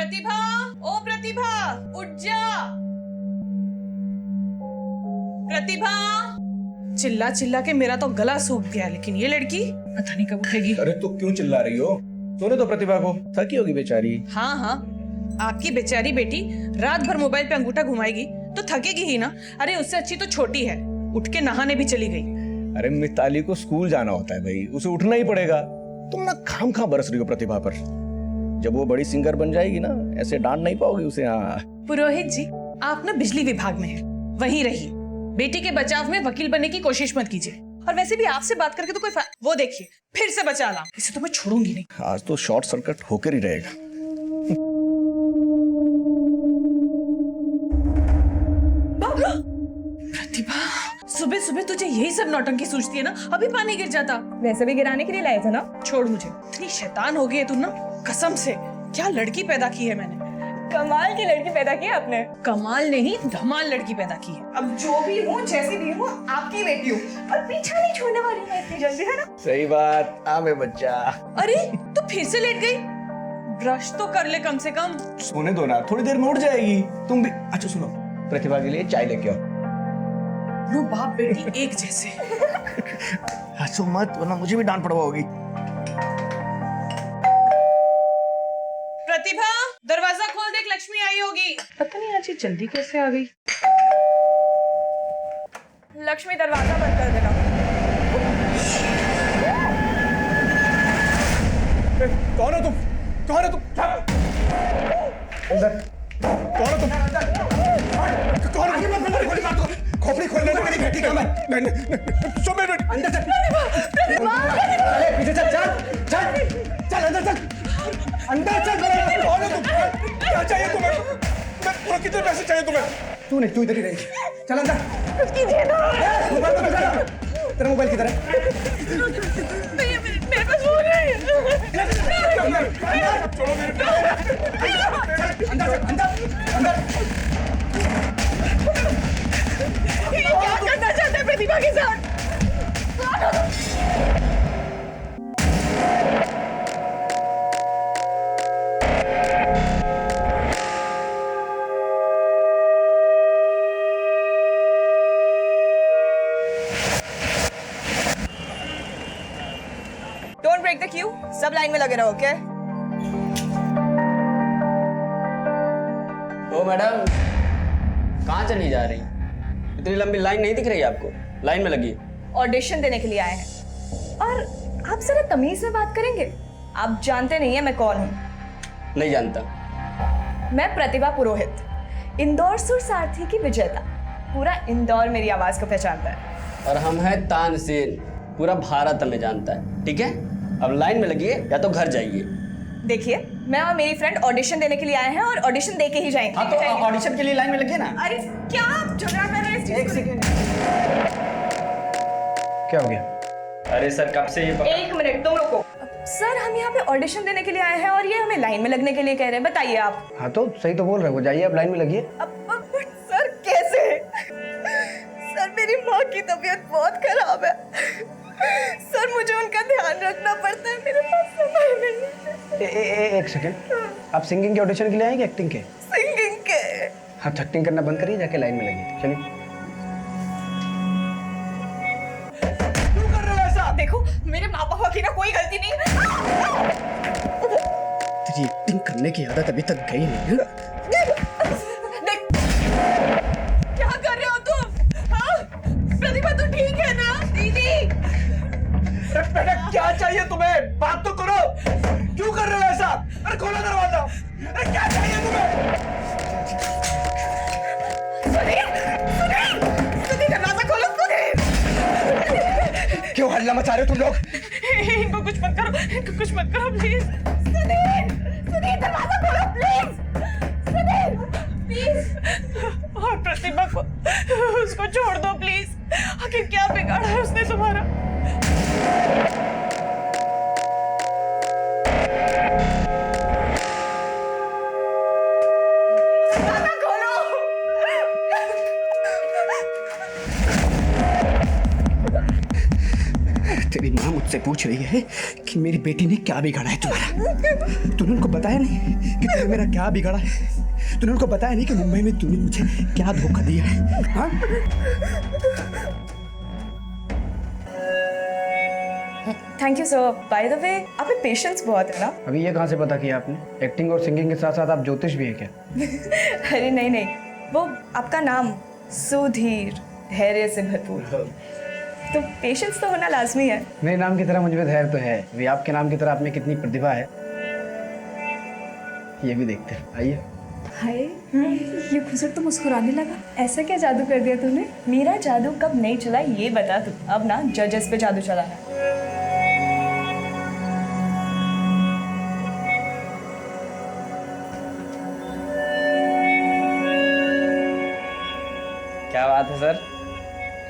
प्रतिभा, ओ प्रतिभा, उठ जा। प्रतिभा। चिल्ला चिल्ला के मेरा तो गला सूख गया, लेकिन ये लड़की पता नहीं कब उठेगी। अरे तू क्यों चिल्ला रही हो? सोने तो प्रतिभा को, थकी होगी बेचारी। हाँ हाँ, आपकी बेचारी बेटी रात भर मोबाइल पे अंगूठा घुमाएगी तो थकेगी ही ना। अरे उससे अच्छी तो छोटी है, उठ के नहाने भी चली गई। अरे मिताली को स्कूल जाना होता है भाई, उसे उठना ही पड़ेगा। तुम ना खामखा बरस रही हो प्रतिभा पर। जब वो बड़ी सिंगर बन जाएगी ना, ऐसे डांट नहीं पाओगी उसे। हाँ पुरोहित जी, आप ना बिजली विभाग में हैं, वहीं रहिए। बेटी के बचाव में वकील बनने की कोशिश मत कीजिए। और वैसे भी आपसे बात करके तो कोई वो देखिए फिर से बचा ला, इसे तो मैं छोड़ूंगी नहीं। आज तो शॉर्ट सर्किट होकर ही रहेगा। प्रतिभा, सुबह सुबह तुझे यही सब नौटंकी सूझती है ना? अभी पानी गिर जाता। वैसे भी गिराने के लिए लाए थे ना। छोड़ मुझे, इतनी शैतान हो गई है तू ना, कसम से। क्या लड़की पैदा की है मैंने। कमाल की लड़की पैदा की आपने। कमाल नहीं, धमाल लड़की पैदा की है। अब जो भी हूँ, जैसी भी हूँ, आपकी बेटी हूँ और पीछा नहीं छोड़ने वाली मैं इतनी जल्दी, है ना? सही बात। आमे बच्चा। अरे तू फिर से लेट गई। ब्रश तो कर ले कम से कम। सोने दो ना, थोड़ी देर में उठ जाएगी। तुम भी। अच्छा सुनो, प्रतिभा के लिए चाय लेके आओ। नो बाप बेटी एक जैसे। हंसो मत, वरना मुझे भी डांट पड़वाओगी। प्रतिभा, दरवाजा खोल, देख लक्ष्मी आई होगी। पता नहीं आज ये जल्दी कैसे आ गई। लक्ष्मी दरवाजा बंद कर देना। कौन हो तुम? कौन है तुम? अंदर। कौन हो तुम? कौन हो? खोपड़ी खोलने में मेरी बेटी का मैं। अंदर चल। चल पीछे चल, चल चल चल अंदर चल। अंदर चल। कौन हो तुम? क्या चाहिए तुम्हें? पूरा कितने पैसे चाहिए तुम्हें? तू नहीं, तू इधर ही रहेगी। चल अंदर। मोबाइल तो दिखा ना। तेरा मोबाइल किधर है? मेरे पास फोन है। छोड़ो अंदर अंदर अंदर। क्या करना चाहते हैं प्रतिभा के साथ? डोंट ब्रेक द क्यू, सब लाइन में लगे रहो, ओके? ओ मैडम, कहाँ चली जा रही? इतनी लंबी लाइन नहीं दिख रही आपको? लाइन में लगी। ऑडिशन देने के लिए आए हैं। और आप जरा तमीज में बात करेंगे? आप जानते नहीं है मैं कौन हूँ। नहीं जानता। मैं प्रतिभा पुरोहित, इंदौर सुर सारथी की विजेता। पूरा इंदौर मेरी आवाज को पहचानता है। और हम हैं तानसेन, पूरा भारत हमें जानता है। ठीक है, अब लाइन में लगिए या तो घर जाइए। देखिए, मैं और मेरी फ्रेंड ऑडिशन देने के लिए आए हैं और ऑडिशन दे के ही जाएंगे। हाँ तो ऑडिशन के लिए लाइन में लगिए ना। अरे क्या आप झगड़ा कर रहे हैं इस चीज को? सेकंड। क्या हो गया? अरे सर कब से ये एक मिनट, तुम रुको। सर हम यहाँ पे ऑडिशन देने के लिए आए हैं और ये हमें लाइन में लगने के लिए कह रहे हैं। बताइए आप। हाँ तो सही तो बोल रहे हो, जाइए आप लाइन में लगिए। अब सर कैसे? सर मेरी माँ की तबीयत बहुत खराब है। सर मुझे उनका ध्यान रखना पड़ता है, मेरे पास समय नहीं है। एक सेकंड, आप सिंगिंग के ऑडिशन के लिए आए कि एक्टिंग के? सिंगिंग के। हाँ तो एक्टिंग करना बंद करिए, जाके लाइन में लगिए। चलिए। क्यों कर रहे हो ऐसा? देखो मेरे माँ बाप की ना कोई गलती नहीं है। तेरी एक्टिंग करने की आदत अभी तक गई नहीं है। क्या कर रहे हो तुम? हाँ? प्रतिभा तू ठीक है ना? दीदी बेटा क्या चाहिए तुम्हें? बात तो करो। क्यों कर रहे हो ऐसा? अरे खोलो दरवाजा। अरे क्या चाहिए तुम्हें? सुनील दरवाजा खोलो। सुनील क्यों हल्ला मचा रहे हो तुम लोग? इनको कुछ मत करो, इनको कुछ मत करो प्लीज। सुनील दरवाजा खोलो प्लीज। सुनील प्लीज। और प्रतिभा को उसको छोड़ दो प्लीज। आखिर क्या बिगाड़ा है उसने तुम्हारा? तेरी माँ मुझसे पूछ रही है कि मेरी बेटी ने क्या बिगाड़ा है तुम्हारा। तूने उनको बताया नहीं कि तूने मेरा क्या बिगाड़ा है? तूने उनको बताया नहीं कि मुंबई में तूने मुझे क्या धोखा दिया है? हाँ? Thank you sir. By the way, आप में पेशेंस बहुत है ना। अभी ये कहाँ से पता किया आपने? एक्टिंग और सिंगिंग के साथ साथ आप ज्योतिष भी है क्या? अरे नहीं नहीं, वो आपका नाम सुधीर, धैर्य से भरपूर, तो पेशेंस तो होना लाजमी है। मेरे नाम की तरह मुझ में धैर्य तो है, अभी आपके नाम की तरह आप में कितनी प्रतिभा है ये भी देखते हैं। आइए। हाय, ये खुसर तो मुस्कुराने लगा। ऐसा क्या जादू कर दिया तूने? मेरा जादू कब नहीं चला ये बता तू। अब ना जजेस पे जादू चला है। क्या बात है सर?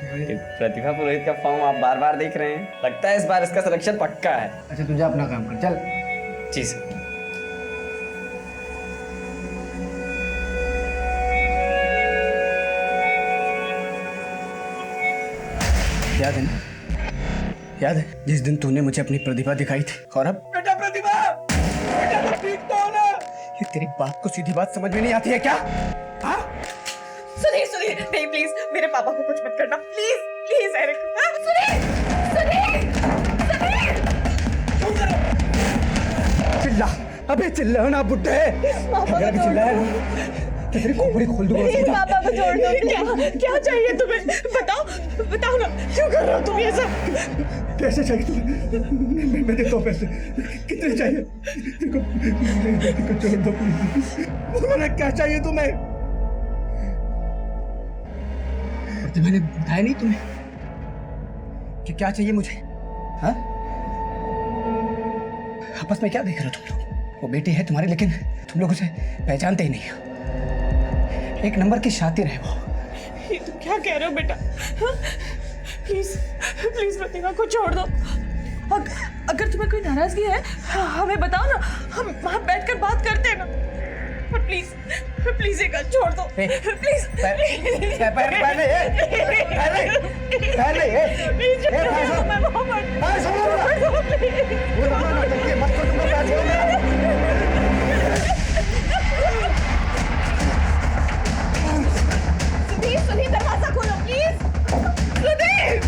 कि प्रतिभा पुरोहित का फॉर्म आप बार बार देख रहे हैं। लगता है इस बार इसका सिलेक्शन पक्का है। अच्छा तुझे अपना काम कर, चल। जी सर। याद है ना? याद है जिस दिन तूने मुझे अपनी प्रतिभा दिखाई थी? और अब बेटा प्रतिभा, बेटा तुम ठीक तो हो ना? ये तेरी बाप को सीधी बात समझ में नहीं आती है क्या? हाँ? सुधीर सुधीर, नहीं प्लीज, मेरे पापा को कुछ मत करना please please. Eric, Sudhir Sudhir Sudhir. चिल्ला, अबे चिल्ला ना बुड्ढे। अगर अभी चिल्लाया ना तो तेरी खोपड़ी खोल दूंगा। पापा को छोड़ दो। क्या चाहिए तुम्हें? बताओ बताओ ना, क्यों कर रहे हो तुम ये सब? पैसे चाहिए तुम्हें? मैं देता हूँ पैसे। कितने चाहिए? देखो छोड़ दो प्लीज। बोलो ना क्या चाहिए तुम्हें? प्रतिभा ने बताया नहीं तुम्हें कि क्या चाहिए मुझे? हाँ? आपस में क्या देख रहे हो तुम लोग? वो बेटी है तुम्हारी, लेकिन तुम लोग उसे पहचानते ही नहीं। एक नंबर की शातिर है वो। ये तुम क्या कह रहे हो बेटा? प्लीज प्लीज प्रतिभा को छोड़ दो। अगर तुम्हें कोई नाराजगी है हमें बताओ ना, हम वहाँ बैठकर बात करते हैं ना। पर प्लीज प्लीज एक छोड़ दो प्लीज। सुधीर दरवाजा खोलो प्लीज। सुधीर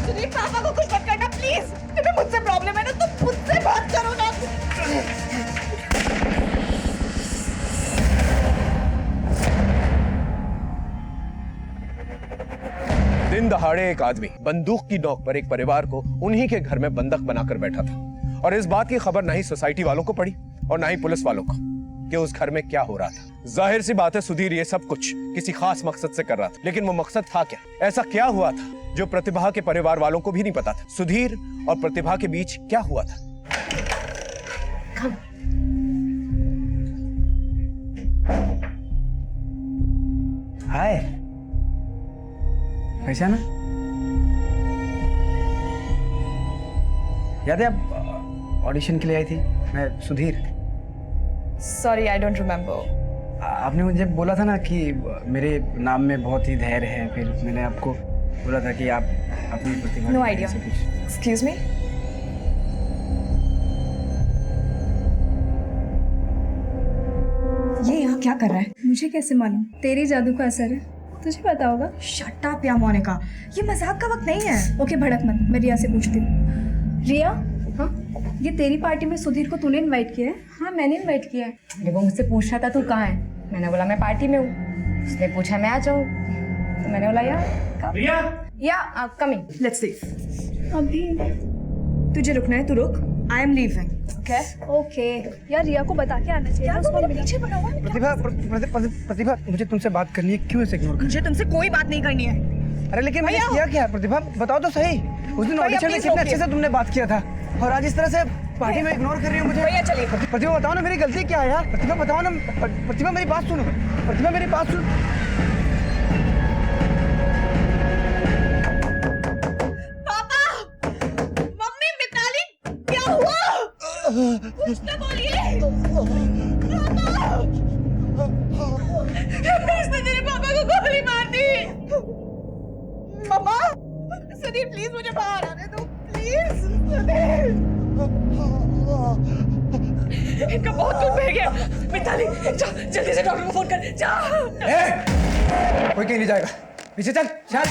सुधीर, पापा को कुछ मत करना प्लीज। तुम्हें मुझसे प्रॉब्लम है ना, तुम मुझसे बात करो ना। दिन दहाड़े एक आदमी बंदूक की नोक पर एक परिवार को उन्हीं के घर में बंधक बनाकर बैठा था, और इस बात की खबर ना ही सोसाइटी वालों को पड़ी और ना ही पुलिस वालों को कि उस घर में क्या हो रहा था। जाहिर सी बात है सुधीर ये सब कुछ किसी खास मकसद से कर रहा था, लेकिन वो मकसद था क्या? ऐसा क्या हुआ था जो प्रतिभा के परिवार वालों को भी नहीं पता था? सुधीर और प्रतिभा के बीच क्या हुआ था? हाय, पहचाना? याद है आप ऑडिशन के लिए आई थी? मैं Sudhir. Sorry, I don't remember. आपने मुझे बोला था ना कि मेरे नाम में बहुत ही धैर्य है, फिर मैंने आपको बोला था कि आप अपनी प्रतिभा। No idea. Excuse me. ये यहाँ क्या कर रहा है? मुझे कैसे मालूम? तेरी जादू का असर है, तुझे पता होगा। शट अप या मोनिका, ये मजाक का वक्त नहीं है। ओके भड़क मत, मैं रिया से पूछती हूँ। रिया, हाँ, ये तेरी पार्टी में सुधीर को तूने इनवाइट किया है? हाँ मैंने इनवाइट किया है। जब वो मुझसे पूछ रहा था तू कहाँ है, मैंने बोला मैं पार्टी में हूँ। उसने पूछा मैं आ जाऊँ, तो मैंने बोला या कमिंग। Let's see. अभी तुझे रुकना है, तू रुक। I am leaving. ओके यार, रिया को बता के आना चाहिए। उसको पीछे प्रतिभा मुझे तुमसे बात करनी है, क्यों इसे इग्नोर कर? मुझे तुमसे कोई बात नहीं करनी है। अरे लेकिन मैंने किया क्या? प्रतिभा बताओ तो सही। उस दिन ऑडिशन में कितने अच्छे से तुमने बात किया था, और आज इस तरह से पार्टी में इग्नोर कर रही हो मुझे। भैया चलिए। प्रतिभा बताओ ना मेरी गलती क्या है यार? प्रतिभा बताओ ना। प्रतिभा मेरी बात सुनो। प्रतिभा मेरी बात सुनो। पापा, मम्मी, मिताली, क्या हुआ? कुछ तो बोलिए। पापा, प्लीज मुझे बाहर आने दो प्लीज। सुधीर इनका बहुत खून बह गया। मिताली जा जल्दी से डॉक्टर को फोन कर जा। कोई कहीं नहीं जाएगा, पीछे चल चल।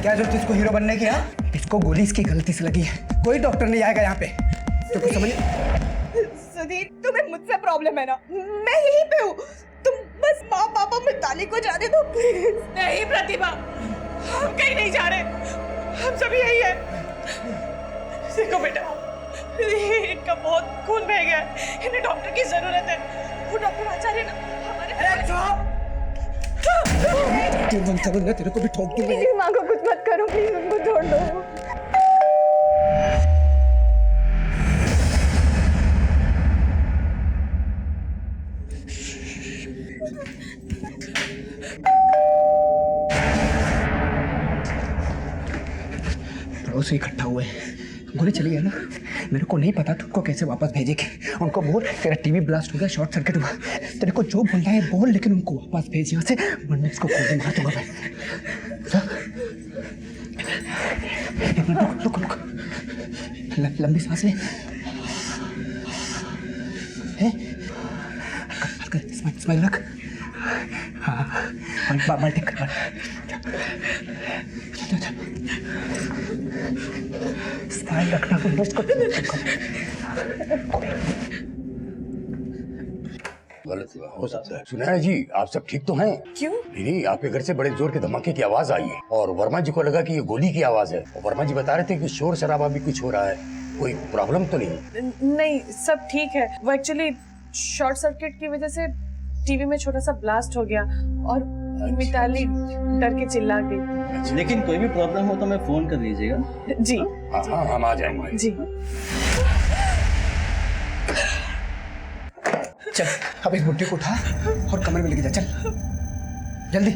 क्या जरूरत इसको हीरो बनने की? हाँ, इसको गोली इसकी गलती से लगी है, कोई डॉक्टर नहीं आएगा यहाँ पे। तो कुछ समझ। सुधीर तुम्हें मुझसे प्रॉब्लम है ना, मैं यहीं पे हूँ, तुम बस माँ पापा मिताली को जाने दो प्लीज। नहीं प्रतिभा, हम कहीं नहीं जा रहे, हम सब यही है। देखो बेटा, इनका बहुत खून बह गया है, इन्हें डॉक्टर की जरूरत है। वो डॉक्टर आचार्य ना हमारे तेरे को भी ठोक दूंगा। मेरी माँ को कुछ मत करो प्लीज, उनको छोड़ दो। पड़ोसी इकट्ठा हुए, गोली चली है ना, मेरे को नहीं पता तुमको कैसे वापस भेजेंगे। उनको बोल तेरा टीवी ब्लास्ट हो गया, शॉर्ट सर्किट हुआ, तेरे को जो बोलना है बोल, लेकिन उनको वापस भेज यहाँ से, वरना इसको गोली मार दूंगा मैं। रुक रुक रुक, लंबी सांस ले। स्माइल रख। हाँ, बाल्टी कर। स्माइल रखना, इसको गलत हो सकता है। सुनैना जी, आप सब ठीक तो हैं? क्यों? नहीं, आपके घर से बड़े जोर के धमाके की आवाज आई है और वर्मा जी को लगा कि ये गोली की आवाज है। और वर्मा जी बता रहे थे कि शोर शराबा भी कुछ हो रहा है, कोई प्रॉब्लम तो नहीं? नहीं, सब ठीक है। वो एक्चुअली शॉर्ट सर्किट की वजह से टीवी में छोटा सा ब्लास्ट हो गया और मिताली डर के चिल्ला गई। लेकिन कोई भी प्रॉब्लम हो तो मैं फोन कर लीजिएगा। जी हाँ, हम आ जाएंगे जी। चल, अब इस बुट्टी को उठा और कमरे में लेके जा, चल जल्दी।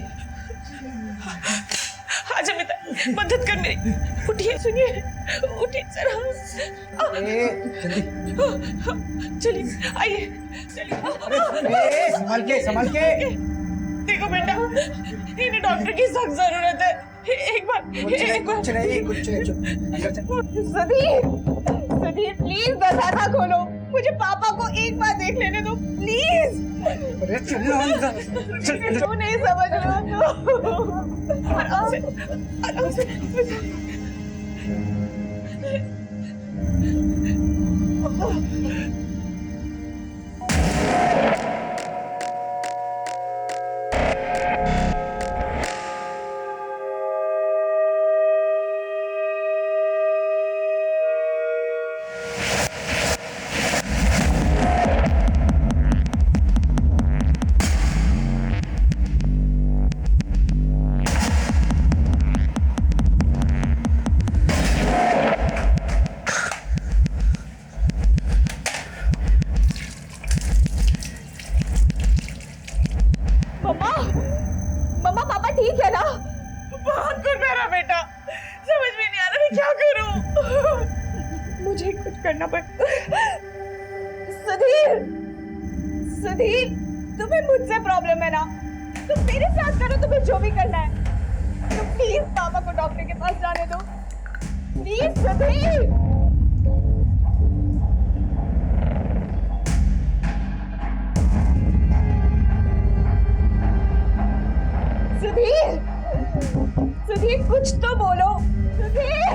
आजा मिताली, मदद कर मेरी। उठिए, सुनिए, उठिए जरा। जल्दी चलिए, आइए, चलिए। संभाल के। देखो बेटा, इन्हें डॉक्टर की सख्त जरूरत है। एक बार कुछ नहीं सुधीर प्लीज दरवाजा खोलो, मुझे पापा को एक बार देख लेने दो प्लीज। क्यों नहीं समझ रहे हो? आराम से, आराम से। मम्मा पापा ठीक है ना? बहुत कुछ मेरा बेटा, समझ में नहीं आ रहा मैं क्या करूं। मुझे कुछ करना पड़ेगा। सुधीर तुम्हें मुझसे प्रॉब्लम है ना, तुम मेरे साथ करो, तुम्हें जो भी करना है। तुम प्लीज पापा को डॉक्टर के पास जाने दो प्लीज। सुधीर सुधीर कुछ तो बोलो। सुधीर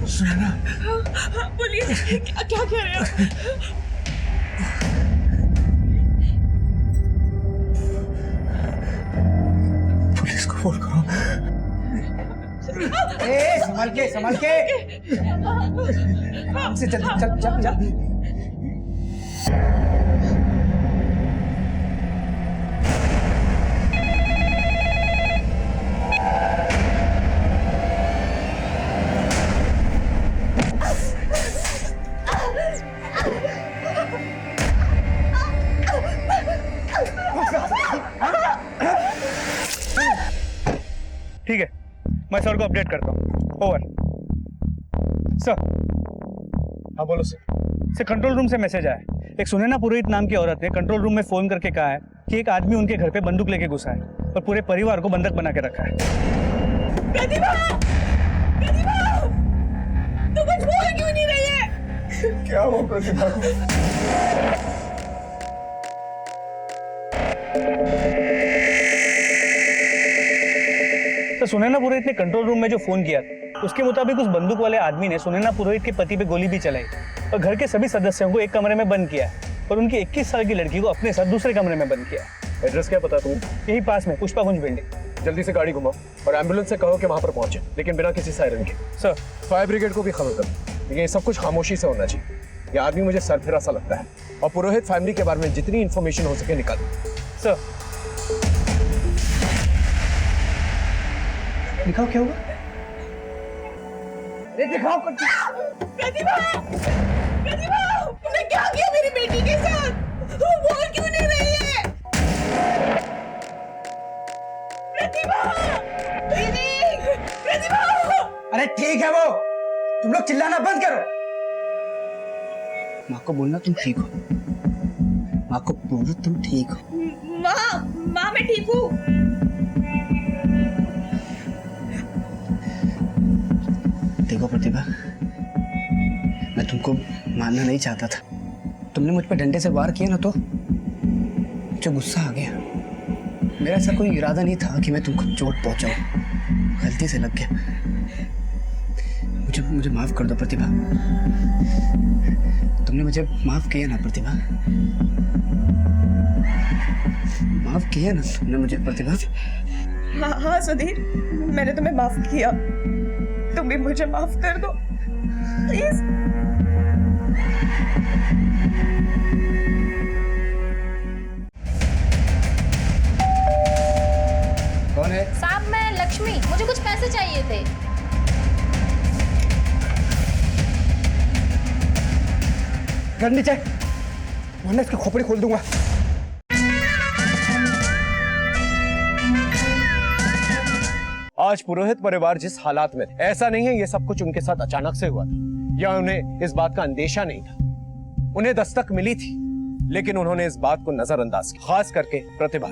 सुनैना, बोलिए, क्या कह रहे हो? पुलिस को फोन करो। संभाल के। हमसे चल। ठीक है, मैं सर को अपडेट करता हूँ। Over sir. हाँ बोलो सर। कंट्रोल रूम से मैसेज आया, एक सुनैना पुरोहित नाम की औरत ने कंट्रोल रूम में फोन करके कहा है कि एक आदमी उनके घर पे बंदूक लेके घुसा है और पूरे परिवार को बंधक बना के रखा है। प्रतिभा! प्रतिभा! तू कुछ बोल क्यों नहीं रही है? क्या हुआ प्रतिभा को? तो सुनैना पुरोहित ने कंट्रोल रूम में जो फोन किया उसके मुताबिक उस बंदूक वाले आदमी ने सुनैना पुरोहित के पति पे गोली भी चलाई और घर के सभी सदस्यों को एक कमरे में बंद किया है और उनकी 21 साल की लड़की को अपने साथ दूसरे कमरे में बंद किया है। एड्रेस क्या पता तुम्हें? यही पास में पुष्पाकुंज बिल्डिंग। जल्दी से गाड़ी घुमाओ और एम्बुलेंस से कहो कि वहां पर पहुंचे, लेकिन बिना किसी सायरन के। सर, फायर ब्रिगेड को भी खबर करो, लेकिन ये सब कुछ खामोशी से होना चाहिए। ये आदमी मुझे सरफिरा सा लगता है और पुरोहित फैमिली के बारे में जितनी इंफॉर्मेशन हो सके निकालो। सर, दिखाओ क्या हुआ? अरे दिखाओ। प्रतिभा! प्रतिभा! तूने क्या किया मेरी बेटी के साथ? तू बोल क्यों नहीं रही है? प्रतिभा! दीदी! प्रतिभा! अरे ठीक है वो, तुम लोग चिल्लाना बंद करो। माँ को बोलना तुम ठीक हो, माँ को बोलो तुम ठीक हो। माँ मैं ठीक हूँ। देखो प्रतिभा, मैं तुमको मारना नहीं चाहता था। तुमने मुझ पर डंडे से वार किया ना तो मुझे गुस्सा आ गया। मेरा ऐसा कोई इरादा नहीं था कि मैं तुमको चोट पहुंचाऊं, गलती से लग गया। मुझे माफ कर दो प्रतिभा। तुमने मुझे माफ किया ना प्रतिभा? माफ किया ना तुमने मुझे प्रतिभा? हाँ सुधीर, मैंने तुम्हें माफ किया। तुम भी मुझे माफ कर दो प्लीज। कौन है? साहब मैं लक्ष्मी, मुझे कुछ पैसे चाहिए थे। कर नीचे, वरना इसकी खोपड़ी खोल दूंगा। आज पुरोहित परिवार जिस हालात में, ऐसा नहीं है ये सब कुछ उनके साथ अचानक से हुआ था या उन्हें इस बात का अंदेशा नहीं था। उन्हें दस्तक मिली थी, लेकिन उन्होंने इस बात को नजरअंदाज किया। खास करके प्रतिभा।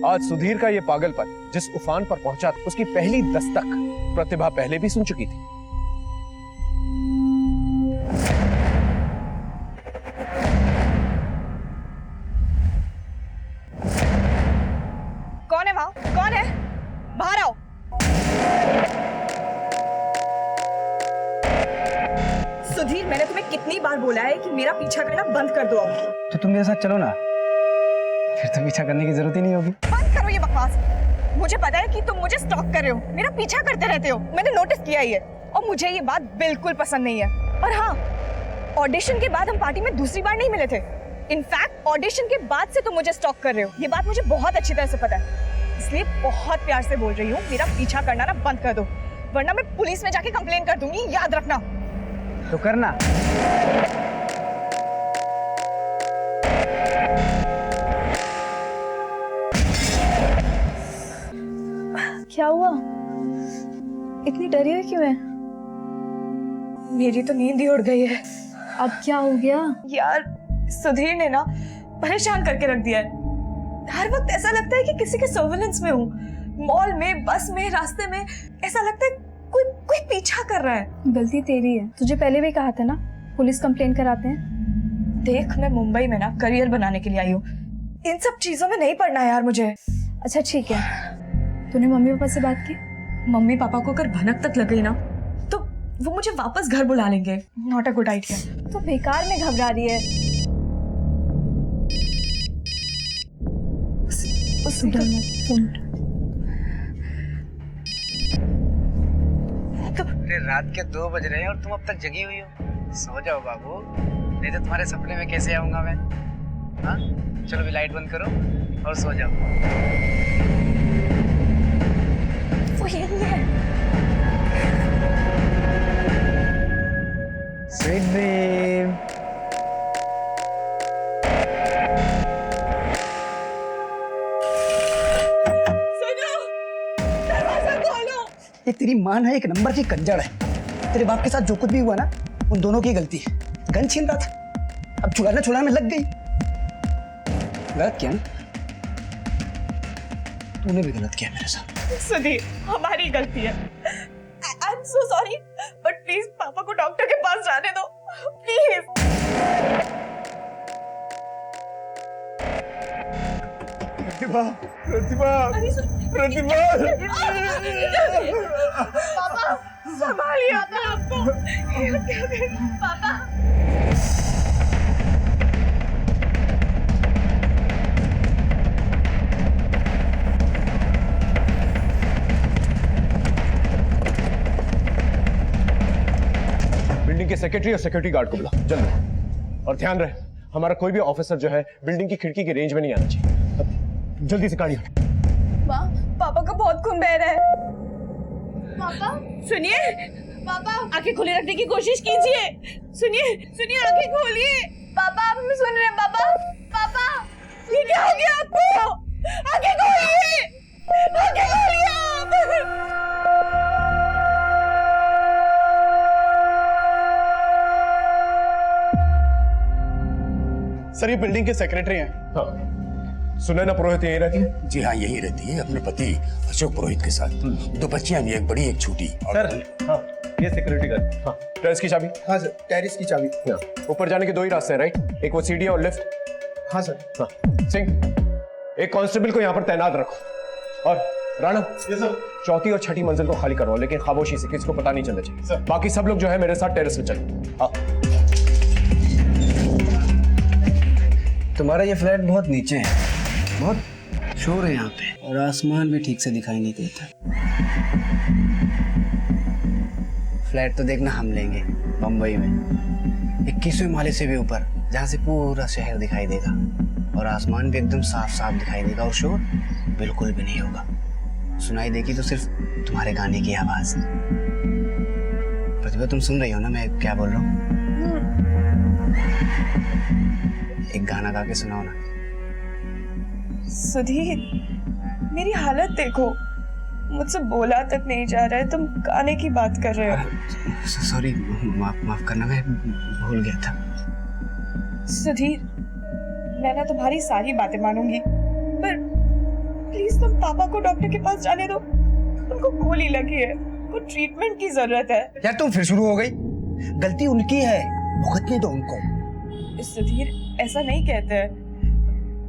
आज सुधीर का ये पागलपन जिस उफान पर पहुंचा, उसकी पहली दस्तक प्रतिभा पहले भी सुन चुकी थी। कौन है वहां? कौन है? बाहर आओ। सुधीर, मैंने तुम्हें कितनी बार बोला है कि मेरा पीछा करना बंद कर दो अब। तो तुम मेरे साथ चलो ना, फिर तो पीछा करने की जरूरत ही नहीं होगी। बंद करो ये बकवास। मुझे पता है कि तुम मुझे स्टॉक कर रहे हो, मेरा पीछा करते रहते हो। मैंने नोटिस किया ये, और मुझे ये बात बिल्कुल पसंद नहीं है। और हाँ, ऑडिशन के बाद हम पार्टी में दूसरी बार नहीं मिले थे। इनफैक्ट ऑडिशन के बाद से तुम मुझे स्टॉक कर रहे हो, ये बात मुझे बहुत अच्छी तरह से पता है। इसलिए बहुत प्यार से बोल रही हूँ, मेरा पीछा करना ना बंद कर दो, वरना मैं पुलिस में जाके कंप्लेन कर दूंगी, याद रखना। तो करना। क्या हुआ? इतनी डरी हुई क्यों है? मेरी तो नींद ही उड़ गई है। अब क्या हो गया? यार सुधीर ने ना परेशान करके रख दिया है। हर वक्त ऐसा लगता है कि किसी के सर्विलेंस में हूँ। मॉल में, बस में, रास्ते में ऐसा लगता है कोई पीछा कर रहा है। गलती तेरी है, तुझे पहले भी कहा था ना पुलिस कंप्लेन कराते हैं। देख, मैं मुंबई में ना करियर बनाने के लिए आई हूँ, इन सब चीजों में नहीं पड़ना है यार मुझे। अच्छा ठीक है, तूने मम्मी पापा से बात की? मम्मी पापा को अगर भनक तक लग गई ना तो वो मुझे वापस घर बुला लेंगे। Not a good idea. तो बेकार में घबरा रही है। रात के 2 बज रहे हैं और तुम अब तक जगी हुई हो। सो जाओ बाबू, नहीं तो तुम्हारे सपने में कैसे आऊंगा मैं? हाँ, चलो भी लाइट बंद करो और सो जाओ। वो यही है। Sweet dream. ये तेरी माँ ना एक नंबर की कंजड़ है। तेरे बाप के साथ जो कुछ भी हुआ ना, उन दोनों की गलती है। गन छीन रहा था, अब छुड़ाने में लग गई। गलत किया ना? तूने भी गलत किया मेरे साथ। सुधीर, हमारी गलती है। I am so sorry, but please पापा को डॉक्टर के पास जाने दो, प्लीज। प्रतिभा, प्रतिभा, प्रतिभा। पापा संभालिए अपने आप को। पापा बिल्डिंग के सेक्रेटरी और सिक्योरिटी गार्ड को बुला जल्दी। और ध्यान रहे हमारा कोई भी ऑफिसर जो है बिल्डिंग की खिड़की के रेंज में नहीं आना चाहिए। अब जल्दी से गाड़ी हटाओ। माँ, पापा का बहुत खून बह रहा है। पापा सुनिए, पापा आंखें खुली रखने की कोशिश कीजिए। सुनिए, सुनिए, आंखें खोलिए। पापा, आप सुन रहे हैं? पापा पापा ये क्या हो गया आपको? आंखें खोलिए, आंखें खोलिए आप। सर ये बिल्डिंग के सेक्रेटरी हैं। हाँ। सुनैना पुरोहित यहीं रहती है? जी हाँ, यही रहती है अपने पति अशोक पुरोहित के साथ। 2 बच्चियां भी, एक बड़ी एक छोटी। सर हाँ, ये सिक्योरिटी गार्ड। हाँ, टेरेस की चाबी? हाँ सर, टेरेस की चाबी। हाँ। ऊपर जाने के 2 ही रास्ते हैं, राइट? एक वो सीढ़ी और लिफ्ट। हाँ सर। हाँ। सिंह, एक कांस्टेबल को यहाँ पर तैनात रखो। और राणा, चौथी और छठी मंजिल को खाली करवाओ, लेकिन खामोशी से, किसी को पता नहीं चलना चाहिए। बाकी सब लोग जो है मेरे साथ टेरेस में चलो। हाँ। तुम्हारा ये फ्लैट बहुत नीचे है, बहुत शोर है यहाँ पे, और आसमान भी ठीक से दिखाई नहीं देता। फ्लैट तो देखना हम लेंगे बम्बई में, 21वें माले से भी ऊपर, जहाँ से पूरा शहर दिखाई देगा और आसमान भी एकदम साफ साफ दिखाई देगा और शोर बिल्कुल भी नहीं होगा। सुनाई देगी तो सिर्फ तुम्हारे गाने की आवाज। प्रतिभा, तुम सुन रही हो ना मैं क्या बोल रहा हूँ? एक गाना गा के सुनाओ ना। सुधीर, मेरी हालत देखो, मुझसे बोला तक नहीं जा रहा है, तुम गाने की बात कर रहे हो। सॉरी, माफ करना, मैं भूल गया था। सुधीर, मैं ना तुम्हारी सारी बातें मानूंगी, पर प्लीज तुम पापा को डॉक्टर के पास जाने दो। उनको गोली लगी है, उनको ट्रीटमेंट की जरूरत है। यार तुम फिर शुरू हो गई। गलती उनकी है, भुगतने दो उनको। सुधीर, ऐसा नहीं कहते हैं,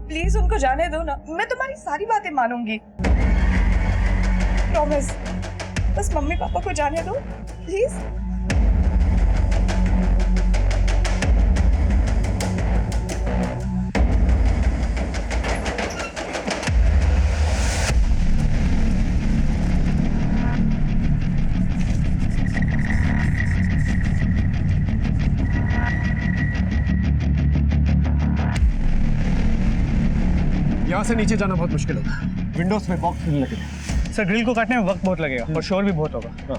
प्लीज उनको जाने दो ना, मैं तुम्हारी सारी बातें मानूंगी, प्रॉमिस। बस मम्मी पापा को जाने दो प्लीज। यहाँ से नीचे जाना बहुत मुश्किल होगा, विंडोज में बॉक्स खुलने लगे। सर ग्रिल को काटने में वक्त बहुत लगेगा और शोर भी बहुत होगा। हाँ,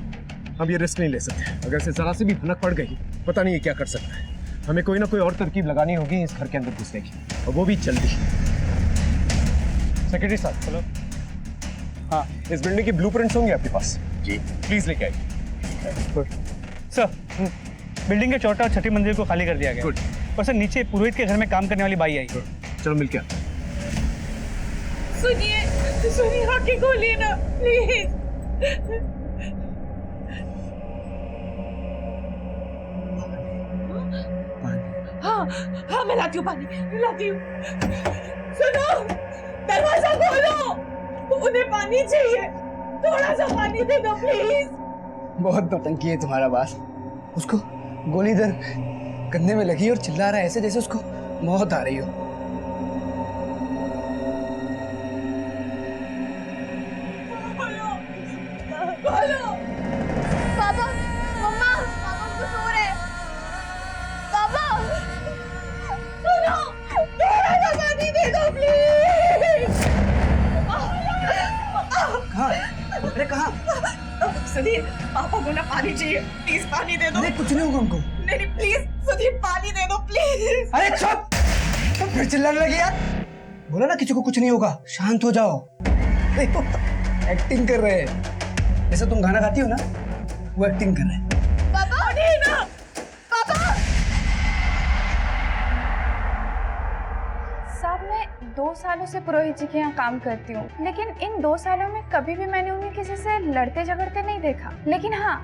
हम ये रिस्क नहीं ले सकते। अगर से जरा सी भी भनक पड़ गई, पता नहीं ये क्या कर सकता है। हमें कोई ना कोई और तरकीब लगानी होगी इस घर के अंदर घुसने की, और वो भी जल्दी। सेक्रेटरी साहब, हेलो। हाँ, इस बिल्डिंग की ब्लूप्रिंट्स होंगे आपके पास? जी। प्लीज लेके आइए। सर, बिल्डिंग के चौथा और छठी मंजिल को खाली कर दिया गया। गुड। और सर नीचे पुरोहित के घर में काम करने वाली बाई आई। चलो मिल के सुनिए, सुनिए, आंखें खोलिए ना प्लीज। हाँ हाँ, मैं लाती हूँ पानी, मैं लाती हूँ। सुनो, दरवाजा खोलो, उन्हें पानी चाहिए, थोड़ा सा पानी दे दो प्लीज। बहुत नौटंकी है तुम्हारा बात। उसको गोली इधर कंधे में लगी और चिल्ला रहा है ऐसे जैसे उसको मौत आ रही हो। पापा, मम्मा, पापा तो सो रहे हैं। पापा, सुनो, थोड़ा सा पानी दे दो प्लीज। कहाँ? अरे कहाँ? सुधीर, पापा को ना पानी चाहिए, प्लीज पानी दे दो। अरे कुछ नहीं होगा उनको। नहीं प्लीज सुधीर, पानी दे दो प्लीज। अरे चुप! तुम फिर चिल्लाने लगे यार। बोला ना किसी को कुछ नहीं होगा, शांत हो जाओ। देखो, एक्टिंग कर रहे हैं। जैसा तुम गाना गाती हो ना, वो एक्टिंग कर रहे हैं। पापा, नहीं ना, पापा। साहब, मैं 2 सालों से पुरोहित जी के यहाँ काम करती हूँ, लेकिन इन 2 सालों में कभी भी मैंने उन्हें किसी से लड़ते झगड़ते नहीं देखा। लेकिन हाँ,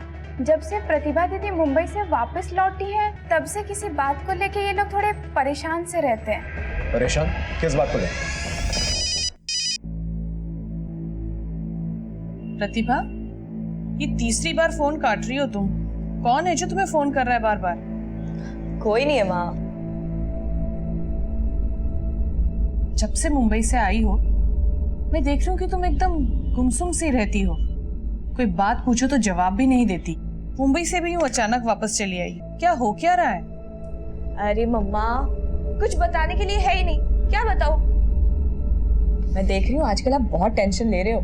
जब से प्रतिभा दीदी मुंबई से वापस लौटी है, तब से किसी बात को लेके ये लोग थोड़े परेशान से रहते हैं। परेशान किस बात को लेकर? प्रतिभा, ये तीसरी बार फोन काट रही हो तुम। कौन है जो तुम्हें फोन कर रहा है बार बार? कोई नहीं है माँ। जब से मुंबई से आई हो, मैं देख रही हूँ कि तुम एकदम गुमसुम सी रहती हो। कोई बात पूछो तो जवाब भी नहीं देती। मुंबई से भी यूं अचानक वापस चली आई, क्या हो क्या रहा है? अरे मम्मा, कुछ बताने के लिए है ही नहीं, क्या बताऊं? मैं देख रही हूँ आजकल आप बहुत टेंशन ले रहे हो।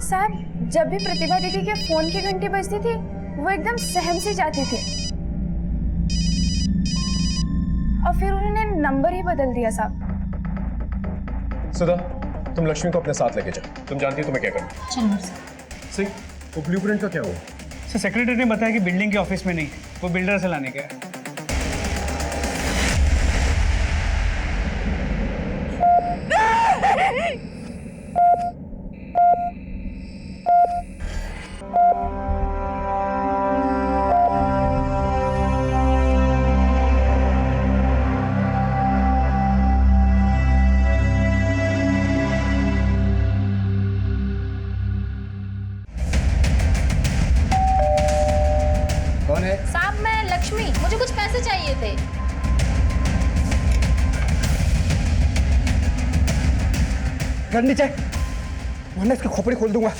सर, जब भी प्रतिभा दीदी के फोन की घंटी बजती थी, वो एकदम सहम सी जाती थी और फिर उन्होंने नंबर ही बदल दिया साहब। सुधा, तुम लक्ष्मी को अपने साथ लेके जाओ। तुम जानती हो तुम्हें क्या करना। चलो सिंह, वो ब्लूप्रिंट का क्या हुआ? सर, सेक्रेटरी ने बताया कि बिल्डिंग के ऑफिस में नहीं, वो बिल्डर से लाने गया है। कौन है? साहब, मैं लक्ष्मी, मुझे कुछ पैसे चाहिए थे। कर नीचे, वरना इसकी खोपड़ी खोल दूंगा।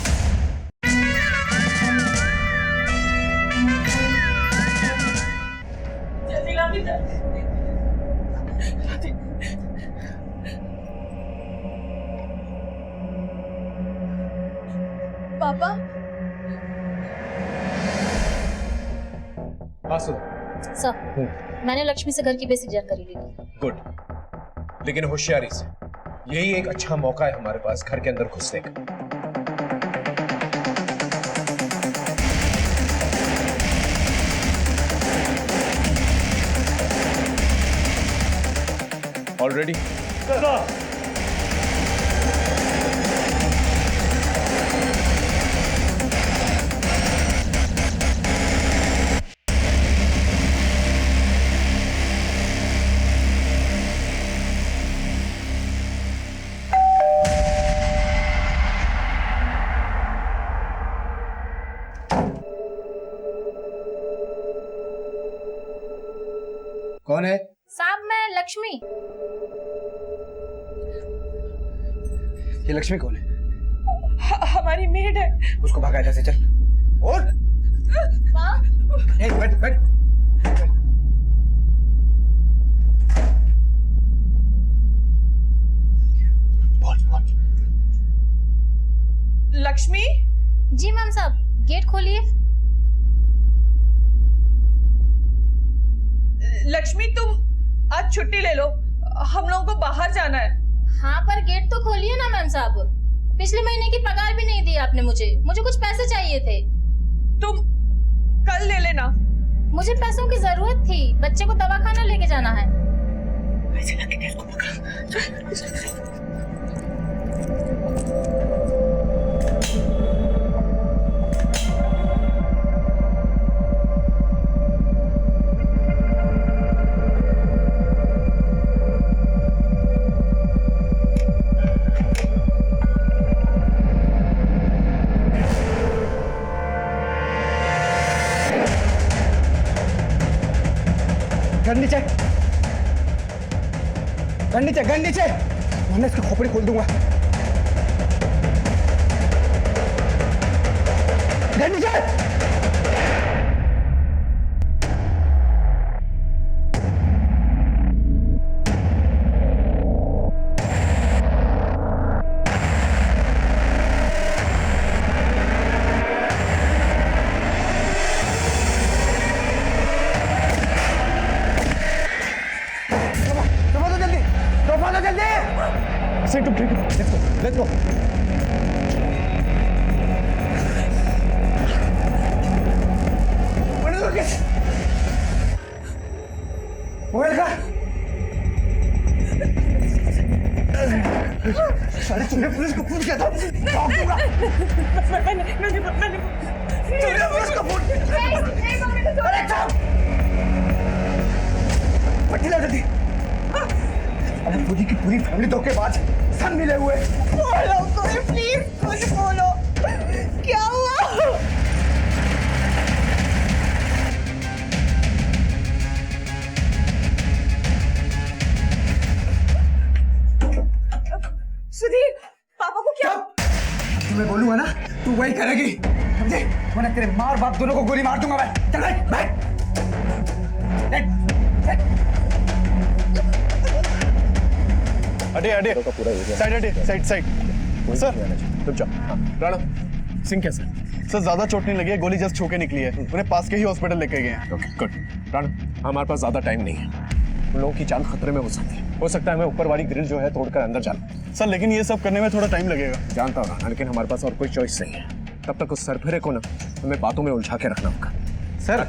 पापा, हाँ सुधा। सर, मैंने लक्ष्मी से घर की बेसिक जानकारी ली थी। गुड, लेकिन होशियारी से। यही एक अच्छा मौका है हमारे पास घर के अंदर घुसने का। ऑलरेडी कौन है? साहब, मैं लक्ष्मी। ये लक्ष्मी कौन है? हमारी मेड है। उसको भगा इधर से, चल। और बैठ बैठ। बोल बोल। लक्ष्मी? जी मैम साहब, गेट खोलिए। लक्ष्मी, तुम आज छुट्टी ले लो, हम लोगों को बाहर जाना है। हाँ, पर गेट तो खोलिए ना मैम साहब। पिछले महीने की पगार भी नहीं दी आपने मुझे कुछ पैसे चाहिए थे। तुम कल ले लेना। मुझे पैसों की जरूरत थी, बच्चे को दवाखाना लेके जाना है। गन नीचे, गन नीचे, गन नीचे, वरना इसकी खोपड़ी खोल दूंगा। गन नीचे। Say to drink it. Let's go. Let's go. What is this? Where is that? सारे तुमने पुलिस को फोन किया था? ठोक दूंगा। तुमने पुलिस को फोन किया? अरे चुप! पट्टी ला जल्दी। अरे पूरी की पूरी फैमिली धोखेबाज, सब मिले हुए। बोलो कोई प्लीज कुछ बोलो, क्या हुआ? सुधीर, पापा को क्या? तुम्हें बोलूंगा ना, तू वही करेगी, समझे? वरना तेरे माँ और बाप दोनों को गोली मार दूंगा मैं। चल बैठ, बैठ। अडे अडे साइड अडे साइड साइड सर रुक जाओ। राणा सिंह कैसे? सर ज्यादा चोट नहीं लगी है, गोली जस्ट छू के निकली है, उन्हें पास के ही हॉस्पिटल लेके गए हैं। Okay good. राणा हमारे पास ज्यादा टाइम नहीं है, उन लोगों की जान खतरे में हो सकती है। हो सकता है हमें ऊपर वाली ग्रिल जो है तोड़कर अंदर जाना। सर लेकिन ये सब करने में थोड़ा टाइम लगेगा। जानता हूँ राणा, लेकिन हमारे पास और कोई चॉइस नहीं है। तब तक उस सरफिरे को ना हमें बातों में उलझा के रखना होगा। सर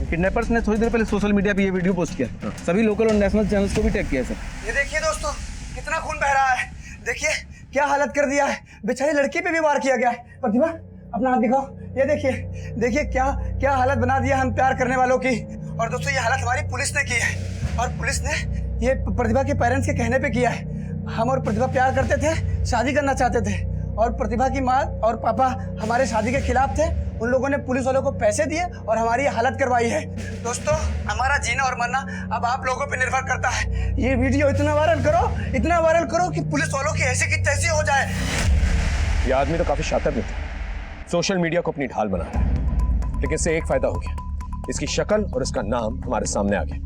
किडनैपर्स ने थोड़ी देर पहले सोशल मीडिया पे ये वीडियो पोस्ट किया, सभी लोकल और नेशनल चैनल्स को भी टैग किया सर। ये देखिए दोस्तों, कितना खून बह रहा है। देखिए क्या हालत कर दिया है, बेचारी लड़की पे भी वार किया गया है। प्रतिभा अपना हाथ दिखाओ, ये देखिए, देखिए क्या क्या हालत बना दिया हम प्यार करने वालों की। और दोस्तों ये हालत हमारी पुलिस ने की है, और पुलिस ने ये प्रतिभा के पेरेंट्स के कहने पे किया है। हम और प्रतिभा प्यार करते थे, शादी करना चाहते थे, और प्रतिभा की माँ और पापा हमारे शादी के खिलाफ थे। उन लोगों ने पुलिस वालों को पैसे दिए और हमारी हालत करवाई है। दोस्तों हमारा जीना और मरना अब आप लोगों पे निर्भर करता है। ये वीडियो इतना वायरल करो कि पुलिस वालों की ऐसी की तैसी हो जाए। ये आदमी तो काफी शातिर भी था, सोशल मीडिया को अपनी ढाल बना रहा है, लेकिन इससे एक फायदा हो गया, इसकी शक्ल और इसका नाम हमारे सामने आ गया।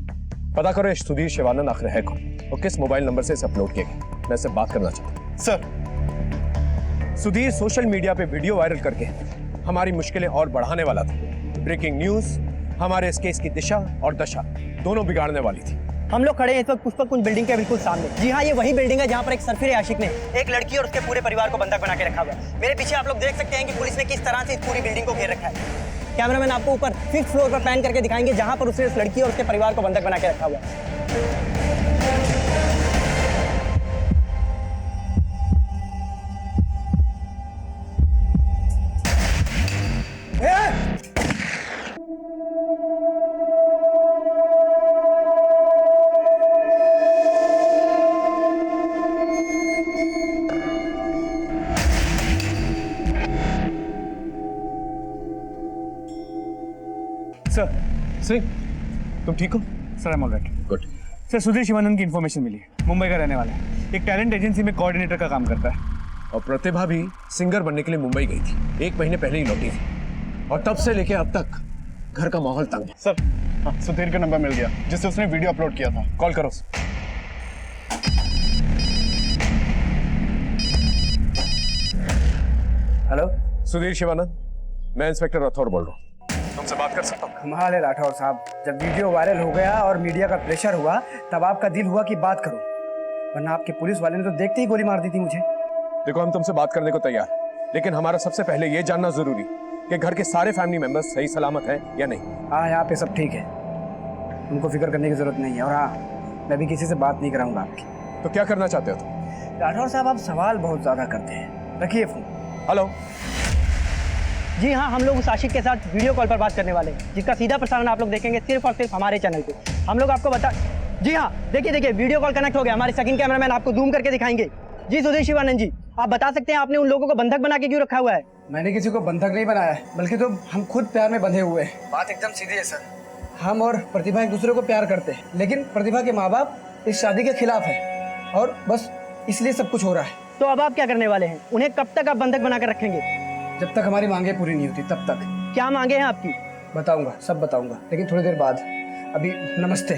पता करो सुधीर शिवानंद आखिर है कौन और किस मोबाइल नंबर से इसे अपलोड किया गया। मैं इससे बात करना चाहता हूँ। सर सुधीर सोशल मीडिया पे वीडियो वायरल करके हमारी मुश्किलें और बढ़ाने वाला था। ब्रेकिंग न्यूज हमारे इस केस की दिशा और दशा दोनों बिगाड़ने वाली थी। हम लोग खड़े हैं इस वक्त पुष्पक कुंज बिल्डिंग के बिल्कुल सामने। जी हाँ, ये वही बिल्डिंग है जहाँ पर एक सरफिरे आशिक ने एक लड़की और उसके पूरे परिवार को बंधक बना के रखा हुआ है। मेरे पीछे आप लोग देख सकते हैं कि पुलिस ने किस तरह से इस पूरी बिल्डिंग को घेर रखा है। कैमरामैन आपको ऊपर 5th फ्लोर पर पैन करके दिखाएंगे जहाँ पर उसने इस लड़की और उसके परिवार को बंधक बना के रखा हुआ है। सर सिंह तुम ठीक हो? Sir I am alright. Good. Sir Sudhir Shivanand की इन्फॉर्मेशन मिली है, मुंबई का रहने वाला है, एक टैलेंट एजेंसी में कोऑर्डिनेटर का काम करता है। और प्रतिभा भी सिंगर बनने के लिए मुंबई गई थी, 1 महीने पहले ही लौटी थी, और तब से लेके अब तक घर का माहौल तंग है। सर हाँ, सुधीर का नंबर मिल गया जिससे उसने वीडियो अपलोड किया था। कॉल करो। हेलो सुधीर शिवानंद, मैं इंस्पेक्टर राठौर बोल रहा हूँ, तुमसे बात कर सकता हूँ? कमाल है राठौर साहब, जब वीडियो वायरल हो गया और मीडिया का प्रेशर हुआ तब आपका दिल हुआ कि बात करो, वरना आपके पुलिस वाले ने तो देखते ही गोली मार दी थी मुझे। देखो हम तुमसे बात करने को तैयार हैं, लेकिन हमारा सबसे पहले ये जानना जरूरी कि घर के सारे फैमिली मेंबर्स सही सलामत हैं या नहीं। हाँ यहाँ पे सब ठीक है, उनको फिक्र करने की जरूरत नहीं है। और हाँ, मैं भी किसी से बात नहीं कराऊंगा आपकी। तो क्या करना चाहते हो तुम? राठौर साहब आप सवाल बहुत ज्यादा करते हैं, रखिए फोन। हेलो। जी हाँ, हम लोग उस आशिक के साथ वीडियो कॉल पर बात करने वाले हैं, जिसका सीधा प्रसारण आप लोग देखेंगे सिर्फ और सिर्फ हमारे चैनल पे। हम लोग आपको बता, जी हाँ देखिए वीडियो कॉल कनेक्ट हो गया, हमारे सेकंड कैमरामैन आपको जूम करके दिखाएंगे। जी सुधीर शिवानंद जी, आप बता सकते हैं आपने उन लोगों को बंधक बना के क्यों रखा हुआ है? मैंने किसी को बंधक नहीं बनाया है, बल्कि तो हम खुद प्यार में बंधे हुए हैं। बात एकदम सीधी है सर, हम और प्रतिभा एक दूसरे को प्यार करते हैं, लेकिन प्रतिभा के माँ बाप इस शादी के खिलाफ है, और बस इसलिए सब कुछ हो रहा है। तो अब आप क्या करने वाले हैं? उन्हें कब तक आप बंधक बना कर रखेंगे? जब तक हमारी मांगे पूरी नहीं होती तब तक। क्या मांगे हैं आपकी? बताऊंगा, सब बताऊंगा, लेकिन थोड़ी देर बाद। अभी नमस्ते।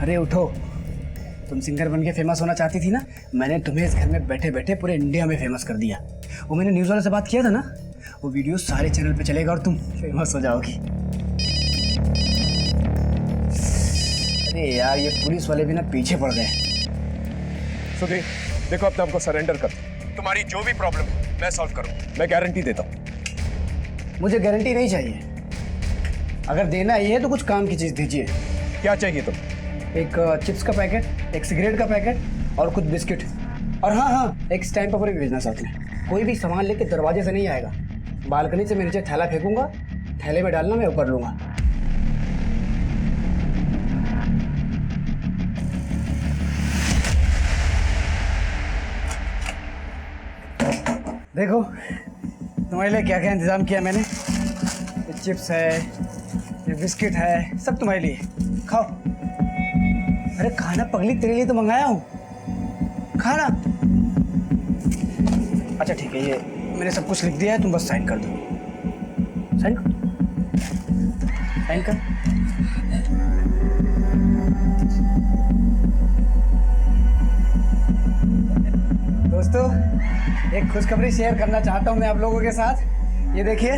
अरे उठो, तुम सिंगर बन के फेमस होना चाहती थी ना, मैंने तुम्हें इस घर में बैठे बैठे पूरे इंडिया में फेमस कर दिया। वो मैंने न्यूज़ वाले से बात किया था ना, वो वीडियो सारे चैनल पे चलेगा और तुम फेमस हो जाओगी। अरे यार ये पुलिस वाले भी ना पीछे पड़ गए। सुधीर देखो, अब तो हमको सरेंडर कर, तुम्हारी जो भी प्रॉब्लम है मैं सॉल्व करूँ, मैं गारंटी देता हूँ। मुझे गारंटी नहीं चाहिए, अगर देना ही है तो कुछ काम की चीज़ दीजिए। क्या चाहिए तुम? एक चिप्स का पैकेट, एक सिगरेट का पैकेट और कुछ बिस्किट। और हाँ, एक स्टैम्प पेपर भी भेजना साथ में। कोई भी सामान लेके दरवाजे से नहीं आएगा, बालकनी से मैं नीचे थैला फेंकूंगा, थैले में डालना, मैं ऊपर लूंगा। देखो तुम्हारे लिए क्या क्या इंतजाम किया मैंने। ये चिप्स है, ये बिस्किट है, सब तुम्हारे लिए, खाओ। अरे खाना पगली, तेरे लिए तो मंगाया हूँ, खाना। अच्छा ठीक है, ये मैंने सब कुछ लिख दिया है, तुम बस साइन कर दो। साइन कर, साइन कर। दोस्तों, एक खुशखबरी शेयर करना चाहता हूँ मैं आप लोगों के साथ। ये देखिए,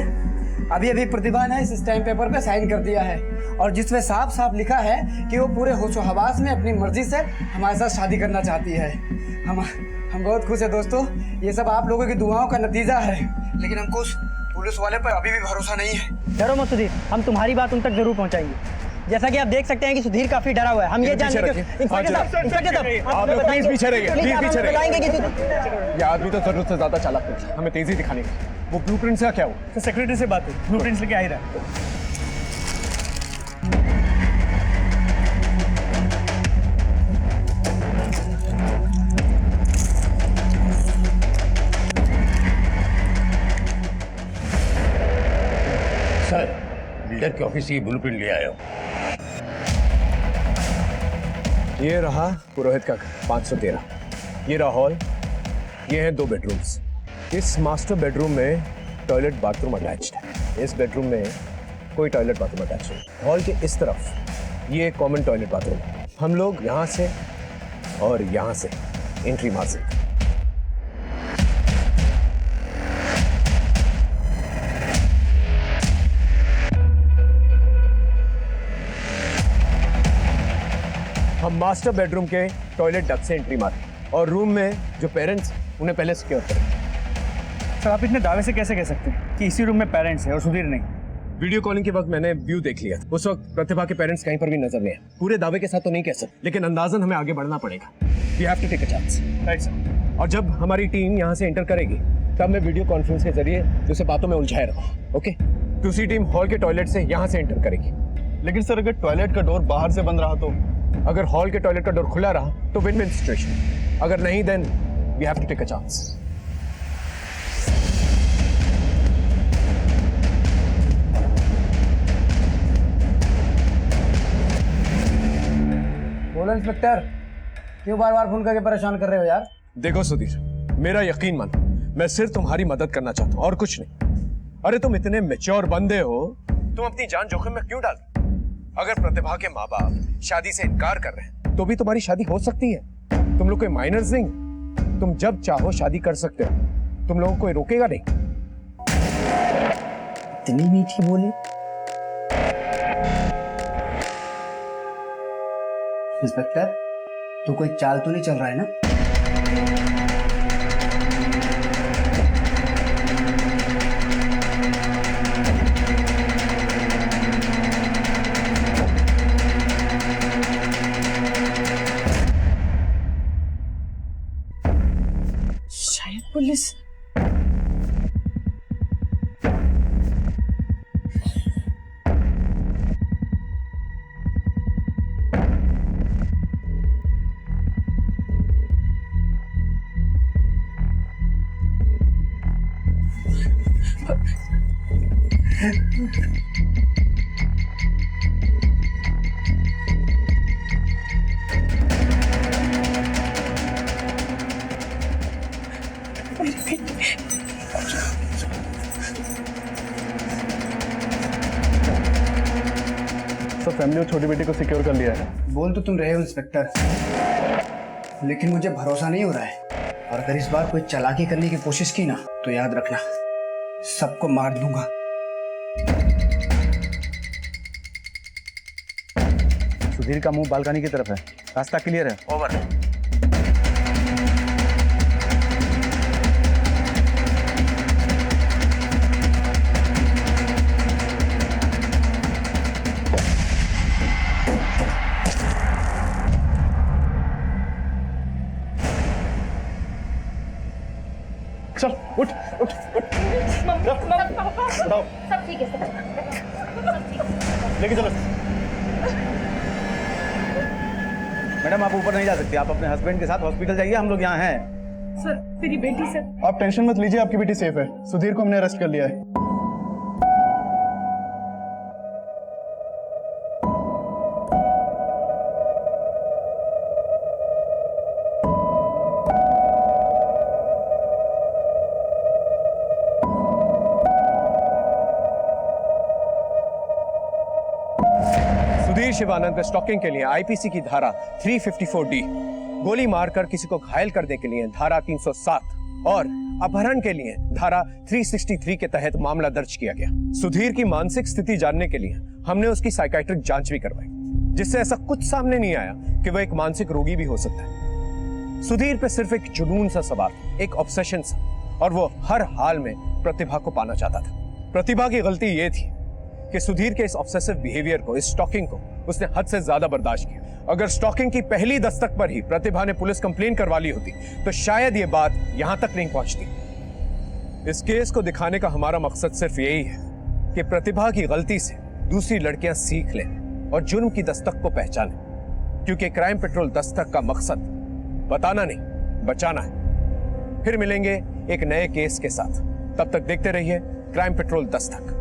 अभी अभी प्रतिभा ने इस स्टैम्प पेपर पे साइन कर दिया है, और जिसमें साफ साफ लिखा है कि वो पूरे होशो हवास में अपनी मर्जी से हमारे साथ शादी करना चाहती है। हम बहुत खुश है दोस्तों। ये सब आप लोगों की दुआओं का नतीजा है, लेकिन हमको उस पुलिस वाले पर अभी भी भरोसा नहीं है। डरो मत सुधीर, हम तुम्हारी बात उन तक जरूर पहुंचाएंगे। जैसा कि आप देख सकते हैं कि सुधीर काफी डरा हुआ है। हम ये जानते हैं आप लोग प्लीज पीछे रहिए, प्लीज पीछे रहिए। ये आदमी तो जरूरत से ज्यादा चालाक है, हमें तेजी दिखाने की। वो ब्लूप्रिंट्स का क्या हुआ? तो सेक्रेटरी से बात हुई, ब्लूप्रिंट्स लेके आ ही रहा है। सर, बिल्डर के ऑफिस से ये ब्लूप्रिंट ले आया हूँ। ये रहा पुरोहित का घर 513, ये रहा हॉल, ये हैं 2 बेडरूम्स। इस मास्टर बेडरूम में टॉयलेट बाथरूम अटैच्ड है, इस बेडरूम में कोई टॉयलेट बाथरूम अटैच नहीं। हॉल के इस तरफ ये कॉमन टॉयलेट बाथरूम है। हम लोग यहाँ से और यहाँ से एंट्री मार सकते हैं। हम मास्टर बेडरूम के टॉयलेट डक्ट से एंट्री मारे और रूम में जो पेरेंट्स उन्हें पहले सिक्योर करें। सर, आप इतने दावे से कैसे कह सकते हैं कि इसी रूम में पेरेंट्स हैं और सुधीर नहीं? वीडियो कॉलिंग के वक्त मैंने व्यू देख लिया, उस वक्त प्रतिभा के पेरेंट्स कहीं पर भी नजर नहीं आए। पूरे दावे के साथ तो नहीं कह सकते, लेकिन अंदाजन हमें आगे बढ़ना पड़ेगा। We have to take a chance. Right sir. और जब हमारी टीम यहाँ से एंटर करेगी, तब मैं वीडियो कॉन्फ्रेंस के जरिए उसे बातों में उलझाए रहूँ। ओके, दूसरी टीम हॉल के टॉयलेट से यहाँ से एंटर करेगी। लेकिन सर, अगर टॉयलेट का डोर बाहर से बंद रहा तो? अगर हॉल के टॉयलेट का डोर खुला रहा तो विन विन सिचुएशन, अगर नहीं then we have to take a chance. बोलो इंस्पेक्टर, क्यों बार बार फोन करके परेशान कर रहे हो यार? देखो सुधीर, मेरा यकीन मानो, मैं सिर्फ तुम्हारी मदद करना चाहता हूँ और कुछ नहीं। अरे तुम इतने मैच्योर बंदे हो, तुम अपनी जान जोखिम में क्यों डाल? अगर प्रतिभा के माँ बाप शादी से इनकार कर रहे हैं तो भी तुम्हारी शादी हो सकती है। तुम लोग कोई माइनर्स नहीं, तुम जब चाहो शादी कर सकते हो, तुम लोगों को कोई रोकेगा नहीं। इतनी मीठी बोली। इंस्पेक्टर, तो कोई चाल तो नहीं चल रहा है ना? शायद पुलिस। सर, फैमिली और छोटी बेटी को सिक्योर कर लिया है। बोल तो तुम रहे हो इंस्पेक्टर, लेकिन मुझे भरोसा नहीं हो रहा है। और अगर इस बार कोई चालाकी करने की कोशिश की ना, तो याद रखना, सबको मार दूंगा। सुधीर का मुंह बालकनी की तरफ है, रास्ता क्लियर है। ओवर। चल उठ उठ उठ उठाओ सब ठीक है लेके चलो। मैडम आप ऊपर नहीं जा सकती, आप अपने हस्बैंड के साथ हॉस्पिटल जाइए, हम लोग यहाँ हैं। सर मेरी बेटी सर। आप टेंशन मत लीजिए, आपकी बेटी सेफ है। सुधीर को हमने अरेस्ट कर लिया है। सुधीर शिवानंद पे स्टॉकिंग के लिए आईपीसी की धारा 354D, गोली मारकर किसी को घायल करने के लिए धारा 307 और अपहरण के लिए धारा 363 के तहत मामला दर्ज किया गया। सुधीर की मानसिक स्थिति जानने के लिए हमने उसकी साइकाइट्रिक जांच भी करवाई, जिससे ऐसा कुछ सामने नहीं आया कि वह एक मानसिक रोगी भी हो सकता है। सुधीर पे सिर्फ एक जुनून सा सवार, एक ऑब्सेशन सा, और वो हर हाल में प्रतिभा को पाना चाहता था। प्रतिभा की गलती ये थी कि सुधीर के इस ऑब्सेसिव बिहेवियर को, इस स्टॉकिंग को उसने हद से ज्यादा बर्दाश्त किया। अगर स्टॉकिंग की पहली दस्तक पर ही प्रतिभा ने पुलिस कंप्लेन करवा ली होती तो शायद ये बात यहां तक नहीं पहुंचती। इस केस को दिखाने का हमारा मकसद सिर्फ यही है कि प्रतिभा की गलती से दूसरी लड़कियां सीख लें और जुर्म की दस्तक को पहचानें, क्योंकि क्राइम पेट्रोल दस्तक का मकसद बताना नहीं, बचाना है। फिर मिलेंगे एक नए केस के साथ, तब तक देखते रहिए क्राइम पेट्रोल दस्तक।